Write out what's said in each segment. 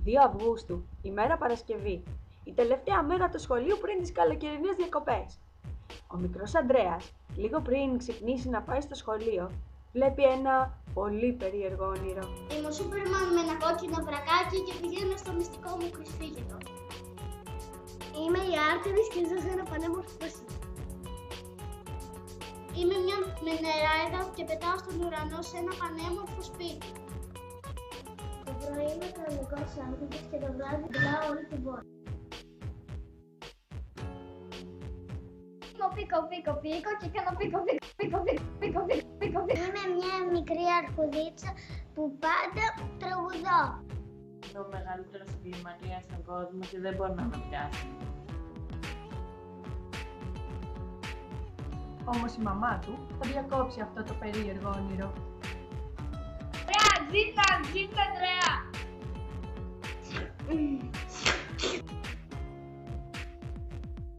2 Αυγούστου, ημέρα Παρασκευή, η τελευταία μέρα του σχολείου πριν τις καλοκαιρινές διακοπές. Ο μικρός Ανδρέας, λίγο πριν ξυπνήσει να πάει στο σχολείο, βλέπει ένα πολύ περίεργο όνειρο. Είμαι ο Σούπερμαν με ένα κόκκινο βρακάκι και πηγαίνω στο μυστικό μου κρυσφύγετο. Είμαι η Άρτεμις και ζω σε ένα πανέμορφο σπίτι. Είμαι μια μενεράιδα και πετάω στον ουρανό σε ένα πανέμορφο σπίτι. Το πρωί είμαι κανονικός άνθρωπος και το βράδυ πουλάω όλη την πόλη. Πίκο, πίκο, πίκο και κάνω πίκο, πίκο, πίκο, πίκο, πίκο, πίκο, πίκο. Είμαι μια μικρή αρχουδίτσα που πάντα τραγουδώ. Είναι ο μεγαλύτερος εγκληματίας στον κόσμο και δεν μπορεί να με πιάσει. Όμως η μαμά του θα διακόψει αυτό το περίεργο όνειρο. Ζήτα, Ανδρέα!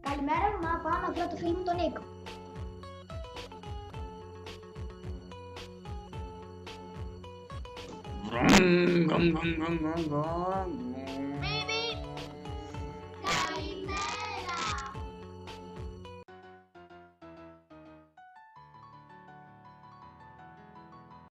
Καλημέρα, μαμά. Πάω να βρω το φίλο μου τον Νίκο. Gong, gong, gong, gong, gong.